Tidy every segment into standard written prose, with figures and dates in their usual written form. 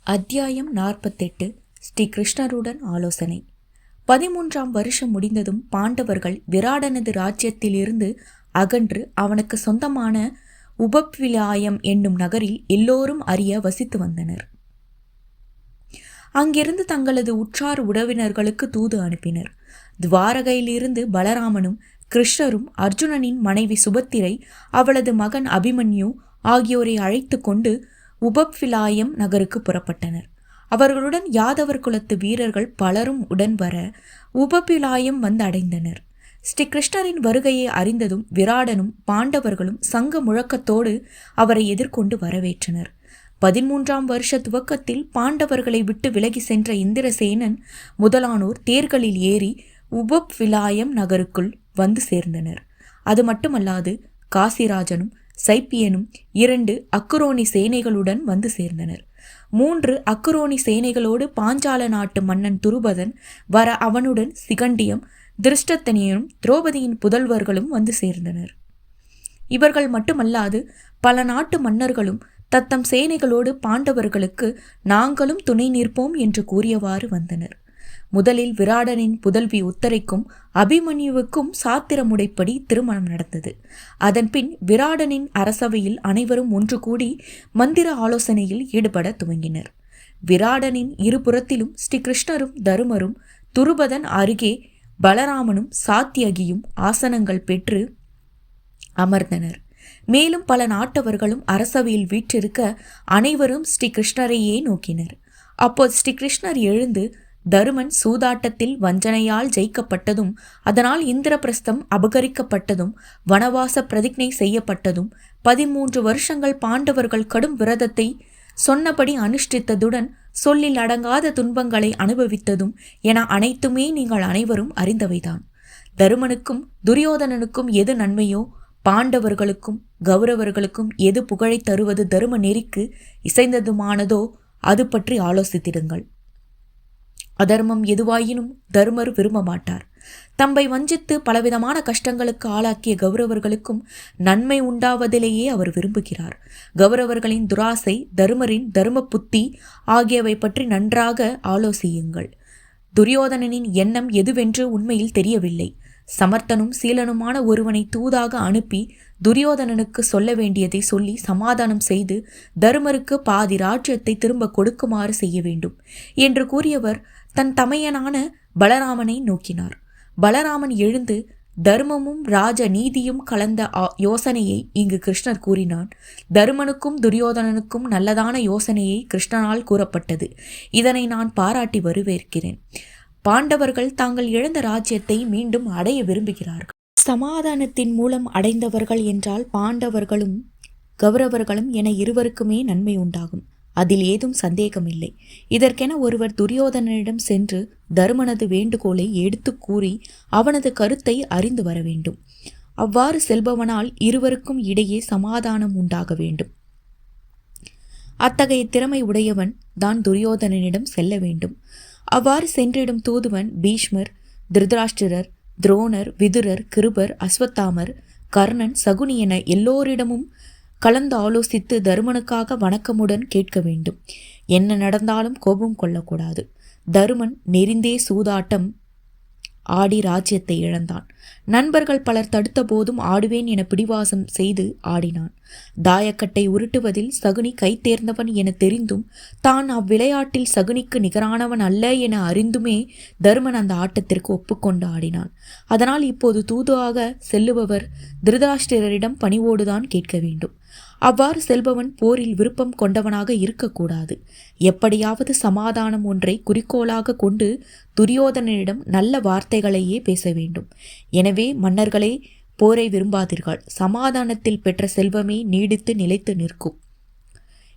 அத்தியாயம் 48. ஸ்ரீ கிருஷ்ணருடன் ஆலோசனை. 13ஆம் வருஷம் முடிந்ததும் பாண்டவர்கள் விராடனது ராஜ்யத்திலிருந்து அகன்று அவனுக்கு சொந்தமான உபப்விலாயம் என்னும் நகரில் எல்லோரும் அறிய வசித்து வந்தனர். அங்கிருந்து தங்களது உற்றார் உறவினர்களுக்கு தூது அனுப்பினர். துவாரகையிலிருந்து பலராமனும் கிருஷ்ணரும் அர்ஜுனனின் மனைவி சுபத்திரை, அவளது மகன் அபிமன்யு ஆகியோரை அழைத்து கொண்டு உபப்விலாயம் நகருக்கு புறப்பட்டனர். அவர்களுடன் யாதவர் குலத்து வீரர்கள் பலரும் உடன் வர உபப்விலாயம் வந்து அடைந்தனர். ஸ்ரீ கிருஷ்ணரின் வருகையை அறிந்ததும் விராடனும் பாண்டவர்களும் சங்க முழக்கத்தோடு அவரை எதிர்கொண்டு வரவேற்றனர். 13ஆம் வருஷ துவக்கத்தில் பாண்டவர்களை விட்டு விலகி சென்ற இந்திரசேனன் முதலானோர் தேர்களில் ஏறி உபப்விலாயம் நகருக்குள் வந்து சேர்ந்தனர். அது மட்டுமல்லாது காசிராஜனும் சைப்பியனும் 2 அக்குரோனி சேனைகளுடன் வந்து சேர்ந்தனர். 3 அக்குரோனி சேனைகளோடு பாஞ்சால நாட்டு மன்னன் துருபதன் வர அவனுடன் சிகண்டியம், திருஷ்டத்தனியனும் திரௌபதியின் புதல்வர்களும் வந்து சேர்ந்தனர். இவர்கள் மட்டுமல்லாது பல நாட்டு மன்னர்களும் தத்தம் சேனைகளோடு பாண்டவர்களுக்கு நாங்களும் துணை நிற்போம் என்று கூறியவாறு வந்தனர். முதலில் விராடனின் புதல்வி உத்தரைக்கும் அபிமன்யுவுக்கும் சாத்திரமுடைப்படி திருமணம் நடந்தது. அதன்பின் விராடனின் அரசவையில் அனைவரும் ஒன்று கூடி மந்திர ஆலோசனையில் ஈடுபட துவங்கினர். விராடனின் இருபுறத்திலும் ஸ்ரீ கிருஷ்ணரும் தருமரும் துருபதன் அருகே பலராமனும் சாத்தியகியும் ஆசனங்கள் பெற்று அமர்ந்தனர். மேலும் பல நாட்டவர்களும் அரசவையில் வீற்றிருக்க அனைவரும் ஸ்ரீ கிருஷ்ணரையே நோக்கினர். அப்போது ஸ்ரீ கிருஷ்ணர் எழுந்து, தருமன் சூதாட்டத்தில் வஞ்சனையால் ஜெயிக்கப்பட்டதும், அதனால் இந்திரபிரஸ்தம் அபகரிக்கப்பட்டதும், வனவாச பிரதிஜ்ஞை செய்யப்பட்டதும், 13 வருஷங்கள் பாண்டவர்கள் கடும் விரதத்தை சொன்னபடி அனுஷ்டித்ததுடன் சொல்லில் அடங்காத துன்பங்களை அனுபவித்ததும் என அனைத்துமே நீங்கள் அனைவரும் அறிந்தவைதான். தருமனுக்கும் துரியோதனனுக்கும் எது நன்மையோ, பாண்டவர்களுக்கும் கௌரவர்களுக்கும் எது புகழை தருவது தரும நெறிக்கு இசைந்ததுமானதோ அது பற்றி ஆலோசித்திடுங்கள். அதர்மம் எதுவாயினும் தருமர் விரும்ப மாட்டார். தம்மை வஞ்சித்து பலவிதமான கஷ்டங்களுக்கு ஆளாக்கிய கௌரவர்களுக்கும் நன்மை உண்டாவதிலேயே அவர் விரும்புகிறார். கௌரவர்களின் துராசை, தருமரின் தர்ம புத்தி ஆகியவை பற்றி நன்றாக ஆலோசியுங்கள். துரியோதனனின் எண்ணம் எதுவென்று உண்மையில் தெரியவில்லை. சமர்த்தனும் சீலனுமான ஒருவனை தூதாக அனுப்பி துரியோதனனுக்கு சொல்ல வேண்டியதை சொல்லி சமாதானம் செய்து தருமருக்கு பாதி ராஜ்யத்தை திரும்ப கொடுக்குமாறு செய்ய வேண்டும் என்று கூறியவர் தன் தமையனான பலராமனை நோக்கினார். பலராமன் எழுந்து, தர்மமும் ராஜ நீதியும் கலந்த யோசனையை இங்கு கிருஷ்ணர் கூறினான். தருமனுக்கும் துரியோதனனுக்கும் நல்லதான யோசனையை கிருஷ்ணனால் கூறப்பட்டது. இதனை நான் பாராட்டி வரவேற்கிறேன். பாண்டவர்கள் தாங்கள் இழந்த ராஜ்யத்தை மீண்டும் அடைய விரும்புகிறார்கள். சமாதானத்தின் மூலம் அடைந்தவர்கள் என்றால் பாண்டவர்களும் கௌரவர்களும் என இருவருக்குமே நன்மை உண்டாகும். அதில் ஏதும் சந்தேகமில்லை. இதற்கென ஒருவர் துரியோதனனிடம் சென்று தருமனது வேண்டுகோளை எடுத்து கூறி அவனது கருத்தை அறிந்து வர வேண்டும். அவ்வாறு செல்பவனால் இருவருக்கும் இடையே சமாதானம் உண்டாக வேண்டும். அத்தகைய திறமை உடையவன் தான் துரியோதனனிடம் செல்ல வேண்டும். அவ்வாறு சென்றிடும் தூதுவன் பீஷ்மர், திருதராஷ்டிரர், துரோணர், விதுரர், கிருபர், அஸ்வத்தாமர், கர்ணன், சகுனி என எல்லோரிடமும் கலந்து ஆலோசித்து தருமனுக்காக வணக்கமுடன் கேட்க வேண்டும். என்ன நடந்தாலும் கோபம் கொள்ளக்கூடாது. தருமன் நெறிந்தே சூதாட்டம் ஆடி ராஜ்யத்தை இழந்தான். நண்பர்கள் பலர் தடுத்த போதும் ஆடுவேன் என பிடிவாசம் செய்து ஆடினான். தாயக்கட்டை உருட்டுவதில் சகுனி கை தேர்ந்தவன் என தெரிந்தும் தான் அவ்விளையாட்டில் சகுனிக்கு நிகரானவன் அல்ல என அறிந்துமே தருமன் அந்த ஆட்டத்திற்கு ஒப்புக்கொண்டு ஆடினான். அதனால் இப்போது தூதாக செல்லுபவர் திருதராஷ்டிரரிடம் பணிவோடுதான் கேட்க வேண்டும். அவ்வாறு செல்பவன் போரில் விருப்பம் கொண்டவனாக இருக்கக்கூடாது. எப்படியாவது சமாதானம் ஒன்றை குறிக்கோளாக கொண்டு துரியோதனனிடம் நல்ல வார்த்தைகளையே பேச வேண்டும். எனவே மன்னர்களே, போரை விரும்பாதீர்கள். சமாதானத்தில் பெற்ற செல்வமே நீடித்து நிலைத்து நிற்கும்.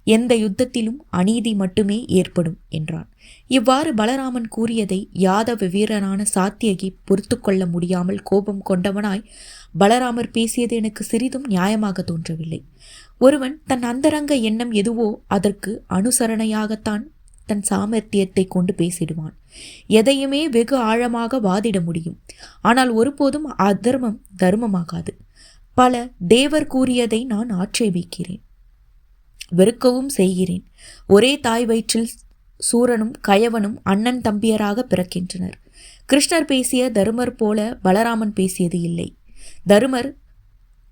எந்த யுத்தத்திலும் அநீதி மட்டுமே ஏற்படும் என்றான். இவ்வாறு பலராமன் கூறியதை யாதவ வீரரான சாத்தியகி பொறுத்து கொள்ள முடியாமல் கோபம் கொண்டவனாய், பலராமர் பேசியது எனக்கு சிறிதும் நியாயமாக தோன்றவில்லை. ஒருவன் தன் அந்தரங்க எண்ணம் எதுவோ அதற்கு அனுசரணையாகத்தான் தன் சாமர்த்தியத்தை கொண்டு பேசிடுவான். எதையுமே வெகு ஆழமாக வாதிட முடியும். ஆனால் ஒருபோதும் அதர்மம் தர்மமாகாது. பல தேவர் கூறியதை நான் ஆட்சேபிக்கிறேன். வெறுக்கவும் செய்கிறேன். ஒரே தாய் வயிற்றில் சூரனும் கயவனும் அண்ணன் தம்பியராக பிறக்கின்றனர். கிருஷ்ணர் பேசிய தருமர் போல பலராமன் பேசியது இல்லை. தருமர்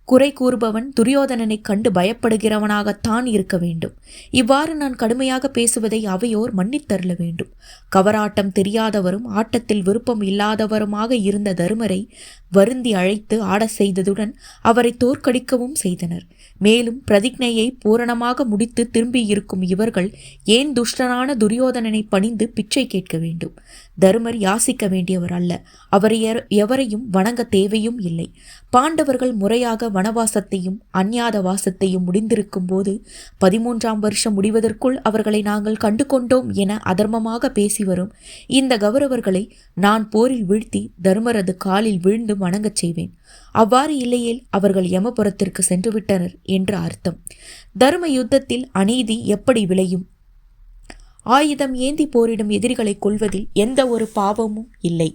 குறை கூறுபவன் துரியோதனனை கண்டு பயப்படுகிறவனாகத்தான் இருக்க வேண்டும். இவ்வாறு நான் கடுமையாக பேசுவதை அவையோர் மன்னித்தருள வேண்டும். கவராட்டம் தெரியாதவரும் ஆட்டத்தில் விருப்பம் இல்லாதவருமாக இருந்த தருமரை வருந்தி அழைத்து ஆட செய்ததுடன் அவரை தோற்கடிக்கவும் செய்தனர். மேலும் பிரதிஜையை பூரணமாக முடித்து திரும்பியிருக்கும் இவர்கள் ஏன் துஷ்டனான துரியோதனனை பணிந்து பிச்சை கேட்க வேண்டும்? தருமர் யாசிக்க வேண்டியவர் அல்ல. அவரை எவரையும் வணங்க தேவையும் இல்லை. பாண்டவர்கள் முறையாக வனவாசத்தையும் அந்நியாத வாசத்தையும் முடிந்திருக்கும் போது 13ஆம் வருஷம் முடிவதற்குள் அவர்களை நாங்கள் கண்டு கொண்டோம் என அதர்மமாக பேசி வரும் இந்த கௌரவர்களை நான் போரில் வீழ்த்தி தருமரது காலில் விழுந்து வணங்கச் செய்வேன். அவ்வாறு இல்லையேல் அவர்கள் யமபுரத்திற்கு சென்றுவிட்டனர் என்று அர்த்தம். தர்ம யுத்தத்தில் அநீதி எப்படி விளையும்? ஆயுதம் ஏந்தி போரிடும் எதிரிகளை கொல்வதில் எந்த ஒரு பாவமும் இல்லை.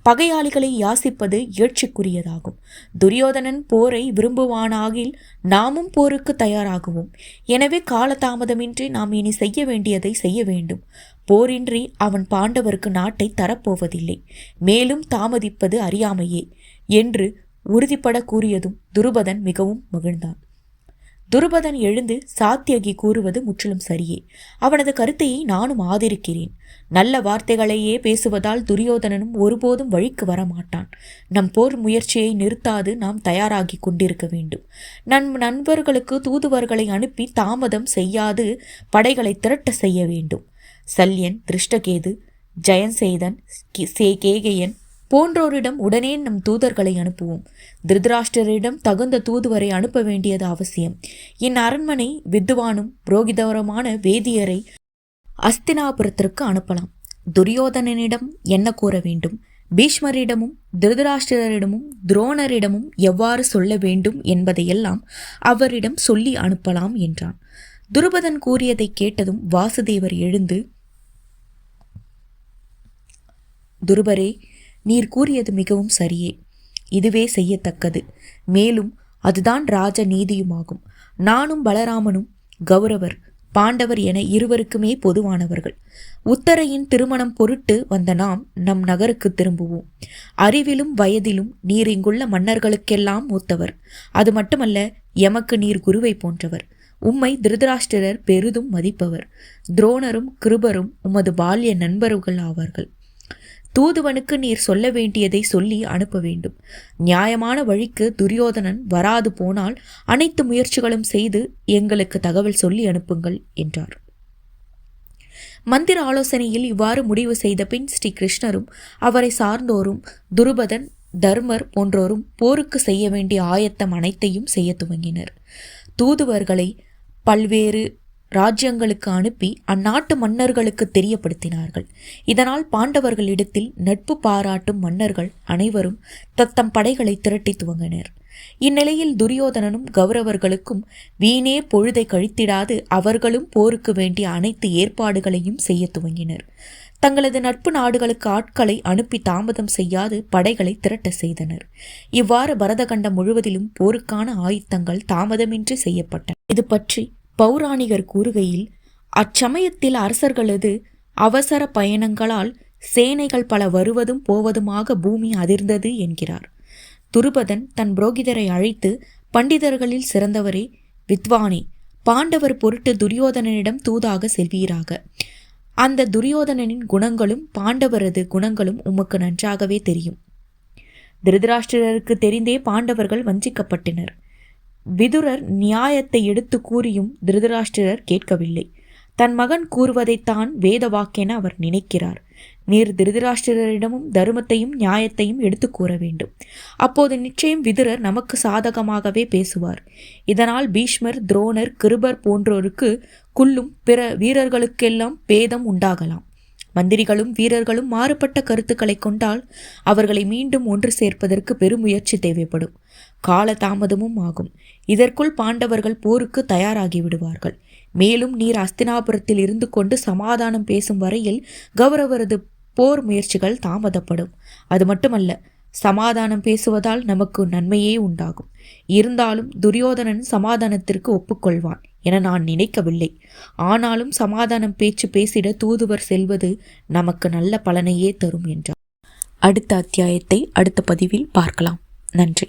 பகையாளிகளை யாசிப்பது ஏட்சிக்குரியதாகும். துரியோதனன் போரை விரும்புவானாகில் நாமும் போருக்கு தயாராகுவோம். எனவே காலதாமதமின்றி நாம் இனி செய்ய வேண்டியதை செய்ய வேண்டும். போரின்றி அவன் பாண்டவருக்கு நாட்டை தரப்போவதில்லை. மேலும் தாமதிப்பது அறியாமையே என்று உறுதிப்பட கூறியதும் துருபதன் மிகவும் மகிழ்ந்தான். துருபதன் எழுந்து சாத்தியகி கூறுவது முற்றிலும் சரியே. அவனது கருத்தையை நானும் ஆதரிக்கிறேன். நல்ல வார்த்தைகளையே பேசுவதால் துரியோதனனும் ஒருபோதும் வழிக்கு வரமாட்டான். நம் போர் முயற்சியை நிறுத்தாது நாம் தயாராகி கொண்டிருக்க வேண்டும். நம் நண்பர்களுக்கு தூதுவர்களை அனுப்பி தாமதம் செய்யாது படைகளை திரட்ட செய்ய வேண்டும். சல்யன், திருஷ்டகேது, ஜெயன்சேதன், கேகயன் போன்றோரிடம் உடனே நம் தூதர்களை அனுப்புவோம். திருதராஷ்டிரரிடம் தகுந்த தூதுவரை அனுப்ப வேண்டியது அவசியம். என் அரண்மனை வித்துவானும் புரோகிதவரமான வேதியரை அஸ்தினாபுரத்திற்கு அனுப்பலாம். துரியோதனனிடம் என்ன கூற வேண்டும்? பீஷ்மரிடமும் திருதராஷ்டிரரிடமும் துரோணரிடமும் எவ்வாறு சொல்ல வேண்டும் என்பதையெல்லாம் அவரிடம் சொல்லி அனுப்பலாம் என்றான். துருபதன் கூறியதை கேட்டதும் வாசுதேவர் எழுந்து, துருபரே, நீர் கூறியது மிகவும் சரியே. இதுவே செய்யத்தக்கது. மேலும் அதுதான் ராஜ நீதியுமாகும். நானும் பலராமனும் கௌரவர், பாண்டவர் என இருவருக்குமே பொதுவானவர்கள். உத்தரையின் திருமணம் பொருட்டு வந்த நாம் நம் நகருக்கு திரும்புவோம். அறிவிலும் வயதிலும் நீர் இங்குள்ள மன்னர்களுக்கெல்லாம் மூத்தவர். அது மட்டுமல்ல, எமக்கு நீர் குருவை போன்றவர். உம்மை திருதராஷ்டிரர் பெரிதும் மதிப்பவர். துரோணரும் கிருபரும் உமது பால்ய நண்பர்கள் ஆவார்கள். தூதுவனுக்கு நீர் சொல்ல வேண்டியதை சொல்லி அனுப்ப வேண்டும். நியாயமான வழிக்கு துரியோதனன் வராது போனால் அனைத்து முயற்சிகளும் செய்து எங்களுக்கு தகவல் சொல்லி அனுப்புங்கள் என்றார். மந்திர ஆலோசனையில் இவ்வாறு முடிவு செய்த பின் ஸ்ரீ கிருஷ்ணரும் அவரை சார்ந்தோரும் துருபதன், தர்மர் போன்றோரும் போருக்கு செய்ய வேண்டிய ஆயத்தம் அனைத்தையும் செய்ய துவங்கினர். தூதுவர்களை பல்வேறு ராஜ்யங்களுக்கு அனுப்பி அந்நாட்டு மன்னர்களுக்கு தெரியப்படுத்தினார்கள். இதனால் பாண்டவர்களிடத்தில் நட்பு பாராட்டும் மன்னர்கள் அனைவரும் தத்தம் படைகளை திரட்டி துவங்கினர். இந்நிலையில் துரியோதனனும் கௌரவர்களுக்கும் வீணே பொழுதை கழித்திடாது அவர்களும் போருக்கு வேண்டிய அனைத்து ஏற்பாடுகளையும் செய்ய துவங்கினர். தங்களது நட்பு நாடுகளுக்கு ஆட்களை அனுப்பி தாமதம் செய்யாது படைகளை திரட்ட செய்தனர். இவ்வாறு பரதகண்டம் முழுவதிலும் போருக்கான ஆயுத்தங்கள் தாமதமின்றி செய்யப்பட்டன. இது பற்றி பௌராணிகர் கூறுகையில், அச்சமயத்தில் அரசர்களது அவசர பயணங்களால் சேனைகள் பல வருவதும் போவதுமாக பூமி அதிர்ந்தது என்கிறார். துருபதன் தன் புரோகிதரை அழைத்து, பண்டிதர்களில் சிறந்தவரே, வித்வானே, பாண்டவர் பொருட்டு துரியோதனனிடம் தூதாக செல்வீராக. அந்த துரியோதனனின் குணங்களும் பாண்டவரது குணங்களும் உமக்கு நன்றாகவே தெரியும். திருதராஷ்டிரருக்கு தெரிந்தே பாண்டவர்கள் வஞ்சிக்கப்பட்டனர். விதுரர் நியாயத்தை எடுத்து கூறியும் திருதராஷ்டிரர் கேட்கவில்லை. தன் மகன் கூறுவதைத்தான் வேத வாக்கென அவர் நினைக்கிறார். நீர் திருதராஷ்டிரரிடமும் தர்மத்தையும் நியாயத்தையும் எடுத்து கூற வேண்டும். அப்போது நிச்சயம் விதுரர் நமக்கு சாதகமாகவே பேசுவார். இதனால் பீஷ்மர், துரோணர், கிருபர் போன்றோருக்கு குல்லும் பிற வீரர்களுக்கெல்லாம் பேதம் உண்டாகலாம். மந்திரிகளும் வீரர்களும் மாறுபட்ட கருத்துக்களை கொண்டால் அவர்களை மீண்டும் ஒன்று சேர்ப்பதற்கு பெருமுயற்சி தேவைப்படும். கால தாமதமும் ஆகும். இதற்குள் பாண்டவர்கள் போருக்கு தயாராகி விடுவார்கள். மேலும் நீர் அஸ்தினாபுரத்தில் இருந்து கொண்டு சமாதானம் பேசும் வரையில் கௌரவரது போர் முயற்சிகள் தாமதப்படும். அது மட்டுமல்ல, சமாதானம் பேசுவதால் நமக்கு நன்மையே உண்டாகும். இருந்தாலும் துரியோதனன் சமாதானத்திற்கு ஒப்புக்கொள்வான் என நான் நினைக்கவில்லை. ஆனாலும் சமாதானம் பேச்சு பேசிட தூதுவர் செல்வது நமக்கு நல்ல பலனையே தரும் என்றார். அடுத்த அத்தியாயத்தை அடுத்த பதிவில் பார்க்கலாம். நன்றி.